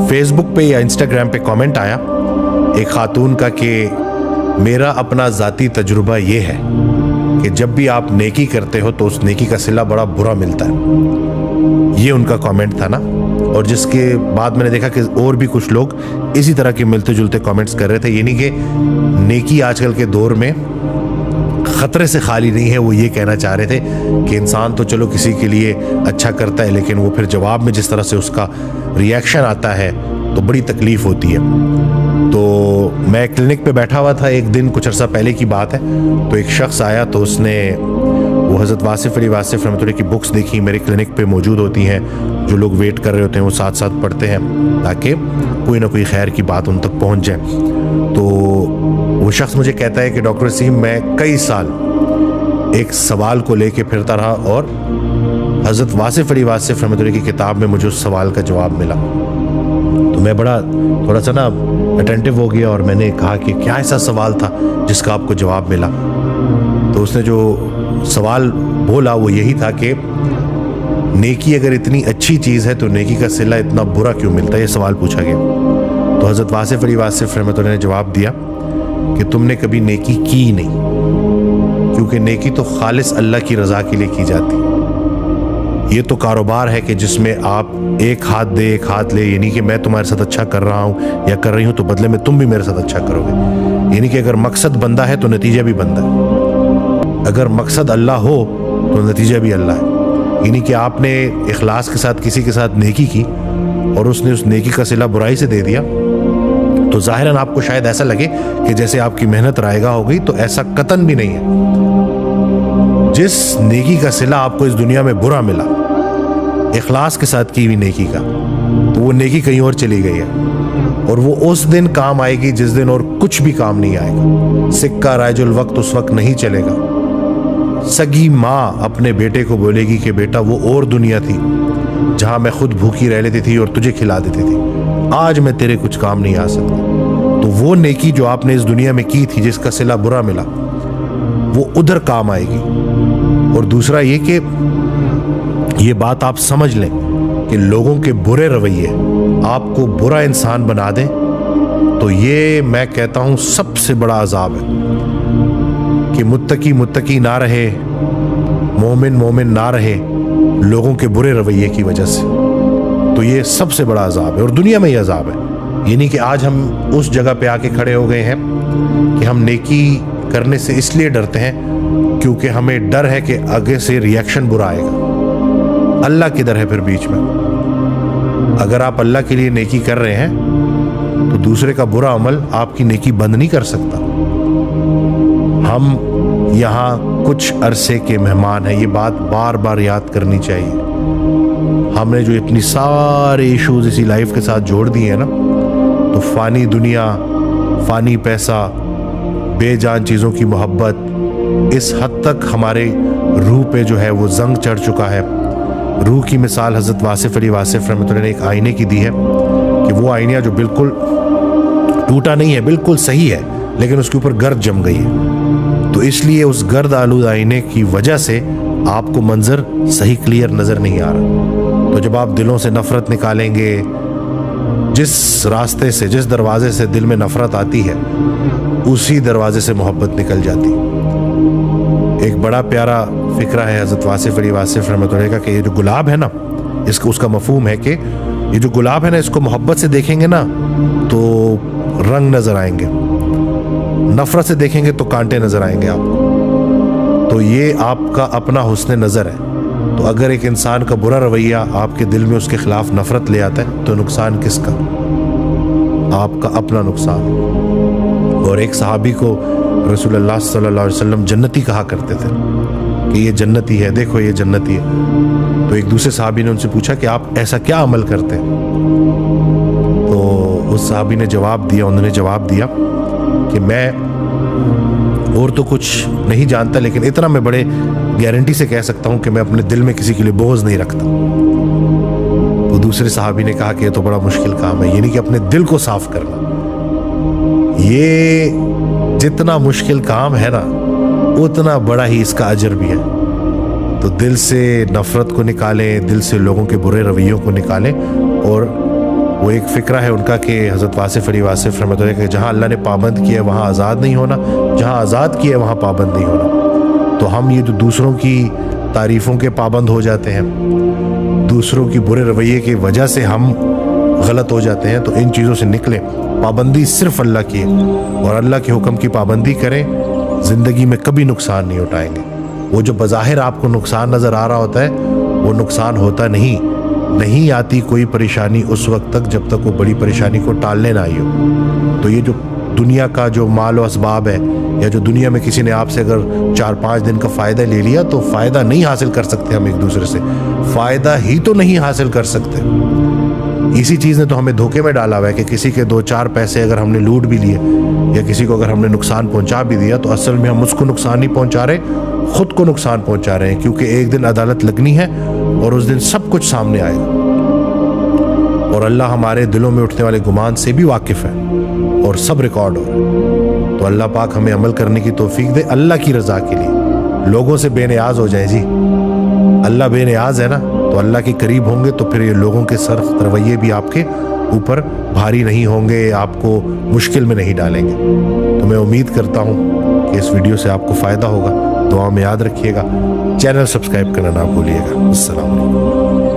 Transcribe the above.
Facebook पे या Instagram पे कमेंट आया एक खातून का कि मेरा अपना ज़ाती तजुर्बा ये है कि जब भी आप नेकी करते हो तो उस नेकी का सिला बड़ा बुरा मिलता है। ये उनका कमेंट था ना। और जिसके बाद मैंने देखा कि और भी कुछ लोग इसी तरह के मिलते जुलते कमेंट्स कर रहे थे। यानी कि नेकी आजकल के दौर में ख़तरे से खाली नहीं है। वो ये कहना चाह रहे थे कि इंसान तो चलो किसी के लिए अच्छा करता है, लेकिन वो फिर जवाब में जिस तरह से उसका रिएक्शन आता है तो बड़ी तकलीफ़ होती है। तो मैं क्लिनिक पे बैठा हुआ था एक दिन, कुछ अर्सा पहले की बात है। तो एक शख्स आया तो उसने वो हज़रत वासिफ़ अली वासिफ़ रहमतुल्लाह की बुक्स देखी, मेरे क्लिनिक पे मौजूद होती हैं। जो लोग वेट कर रहे होते हैं वो साथ साथ पढ़ते हैं ताकि कोई ना कोई खैर की बात उन तक पहुंच जाए। तो वो शख्स मुझे कहता है कि डॉक्टर वसीम, मैं कई साल एक सवाल को लेके फिरता रहा और हज़रत वासिफ़ अली वासिफ़ रहमतुल्लाह की किताब में मुझे उस सवाल का जवाब मिला। तो मैं बड़ा थोड़ा सा ना अटेंटिव हो गया और मैंने कहा कि क्या ऐसा सवाल था जिसका आपको जवाब मिला। तो उसने जो सवाल बोला वो यही था कि नेकी अगर इतनी अच्छी चीज़ है तो नेकी का सिला इतना बुरा क्यों मिलता है, ये सवाल पूछा गया। तो हज़रत वासिफ़ अली वासिफ़ रहमतुल्लाह ने जवाब दिया कि तुमने कभी नेकी की नहीं, क्योंकि नेकी तो खालिस अल्लाह की रज़ा के लिए की जाती है। ये तो कारोबार है कि जिसमें आप एक हाथ दे एक हाथ ले, यानी कि मैं तुम्हारे साथ अच्छा कर रहा हूँ या कर रही हूँ तो बदले में तुम भी मेरे साथ अच्छा करोगे। यानी कि अगर मकसद बंदा है तो नतीजा भी बंदा है, अगर मकसद अल्लाह हो तो नतीजा भी अल्लाह है। यानी कि आपने इखलास के साथ किसी के साथ नेकी की और उसने उस नेकी का सिला बुराई से दे दिया तो ज़ाहिरन आपको शायद ऐसा लगे कि जैसे आपकी मेहनत रायगा हो गई, तो ऐसा कतन भी नहीं है। जिस नेकी का सिला आपको इस दुनिया में बुरा मिला इखलास के साथ की हुई नेकी का, तो वो नेकी कहीं और चली गई है और वो उस दिन काम आएगी जिस दिन और कुछ भी काम नहीं आएगा। सिक्का राजुल वक्त उस वक्त नहीं चलेगा। सगी माँ अपने बेटे को बोलेगी कि बेटा वो और दुनिया थी जहां मैं खुद भूखी रह लेती थी और तुझे खिला देती थी, आज मैं तेरे कुछ काम नहीं आ सकती। तो वो नेकी जो आपने इस दुनिया में की थी जिसका सिला बुरा मिला वो उधर काम आएगी। और दूसरा ये कि ये बात आप समझ लें कि लोगों के बुरे रवैये आपको बुरा इंसान बना दें तो ये मैं कहता हूं सबसे बड़ा अजाब है कि मुत्तकी ना रहे, मोमिन मोमिन ना रहे लोगों के बुरे रवैये की वजह से। तो ये सबसे बड़ा अजाब है और दुनिया में ये अजाब है। यानी कि आज हम उस जगह पे आके खड़े हो गए हैं कि हम नेकी करने से इसलिए डरते हैं क्योंकि हमें डर है कि आगे से रिएक्शन बुरा आएगा। अल्लाह किधर है फिर बीच में? अगर आप अल्लाह के लिए नेकी कर रहे हैं तो दूसरे का बुरा अमल आपकी नेकी बंद नहीं कर सकता। हम यहाँ कुछ अरसे के मेहमान हैं, ये बात बार बार याद करनी चाहिए। हमने जो इतनी सारे इश्यूज इसी लाइफ के साथ जोड़ दिए हैं ना, तो फानी दुनिया, फानी पैसा, बेजान चीज़ों की मोहब्बत, इस हद तक हमारे रूह पे जो है वो जंग चढ़ चुका है। रूह की मिसाल हज़रत वासिफ़ अली वासिफ़ रहमतुल्लाह ने एक आईने की दी है कि वो आईना जो बिल्कुल टूटा नहीं है, बिल्कुल सही है, लेकिन उसके ऊपर गर्द जम गई है। तो इसलिए उस गर्द आलूद आईने की वजह से आपको मंजर सही क्लियर नज़र नहीं आ रहा। तो जब आप दिलों से नफ़रत निकालेंगे, जिस रास्ते से, जिस दरवाजे से दिल में नफ़रत आती है उसी दरवाजे से मोहब्बत निकल जाती है। एक बड़ा प्यारा फ़िक्रा है हज़रत वासिफ़ अली वासिफ़ रहमतुल्लाह का कि ये जो गुलाब है ना, इसका उसका मफ़हूम है कि ये जो गुलाब है ना, इसको मोहब्बत से देखेंगे ना तो रंग नज़र आएंगे, नफ़रत से देखेंगे तो कांटे नज़र आएंगे आपको। तो ये आपका अपना हुस्न नज़र है। तो अगर एक इंसान का बुरा रवैया आपके दिल में उसके खिलाफ नफ़रत ले आता है तो नुकसान किसका? आपका अपना नुकसान। और एक सहाबी को रसूलुल्लाह सल्लल्लाहु अलैहि वसल्लम जन्नती कहा करते थे कि ये जन्नती है, देखो ये जन्नती है। तो एक दूसरे सहाबी ने उनसे पूछा कि आप ऐसा क्या अमल करते हैं? तो उस सहाबी ने जवाब दिया, उन्होंने जवाब दिया कि मैं और तो कुछ नहीं जानता, लेकिन इतना मैं बड़े गारंटी से कह सकता हूं कि मैं अपने दिल में किसी के लिए बोझ नहीं रखता। तो दूसरे सहाबी ने कहा कि ये तो बड़ा मुश्किल काम है, यानी कि अपने दिल को साफ करना। ये जितना मुश्किल काम है ना, उतना बड़ा ही इसका अजर भी है। तो दिल से नफरत को निकालें, दिल से लोगों के बुरे रवैयों को निकालें और वो एक फ़िक्रा है उनका कि हज़रत वासिफ़ अली वासिफ़ रहमतुल्लाह कि जहाँ अल्लाह ने पाबंद किया है वहाँ आज़ाद नहीं होना, जहाँ आज़ाद किया है वहाँ पाबंद नहीं होना। तो हम ये जो दूसरों की तारीफ़ों के पाबंद हो जाते हैं, दूसरों की बुरे रवैये की वजह से हम गलत हो जाते हैं, तो इन चीज़ों से निकलें। पाबंदी सिर्फ अल्लाह की है और अल्लाह के हुक्म की पाबंदी करें, ज़िंदगी में कभी नुकसान नहीं उठाएंगे। वो जो बज़ाहिर आपको नुकसान नज़र आ रहा होता है वो नुकसान होता नहीं आती कोई परेशानी उस वक्त तक जब तक वो बड़ी परेशानी को टालने ना आई हो। तो ये जो दुनिया का जो माल व असबाब है, या जो दुनिया में किसी ने आपसे अगर 4-5 दिन का फ़ायदा ले लिया, तो फ़ायदा नहीं हासिल कर सकते हम एक दूसरे से, फ़ायदा ही तो नहीं हासिल कर सकते। इसी चीज़ ने तो हमें धोखे में डाला हुआ है कि किसी के 2-4 पैसे अगर हमने लूट भी लिए या किसी को अगर हमने नुकसान पहुंचा भी दिया, तो असल में हम उसको नुकसान नहीं पहुंचा रहे, खुद को नुकसान पहुंचा रहे हैं। क्योंकि एक दिन अदालत लगनी है और उस दिन सब कुछ सामने आएगा और अल्लाह हमारे दिलों में उठने वाले गुमान से भी वाकिफ़ है और सब रिकॉर्ड हो रहा है। तो अल्लाह पाक हमें अमल करने की तौफीक दे अल्लाह की रज़ा के लिए। लोगों से बेनियाज हो जाए जी, अल्लाह बेनियाज है ना, तो अल्लाह के करीब होंगे तो फिर ये लोगों के सख्त रवैये भी आपके ऊपर भारी नहीं होंगे, आपको मुश्किल में नहीं डालेंगे। तो मैं उम्मीद करता हूँ कि इस वीडियो से आपको फ़ायदा होगा। दुआ में याद रखिएगा, चैनल सब्सक्राइब करना ना भूलिएगा। अस्सलाम वालेकुम।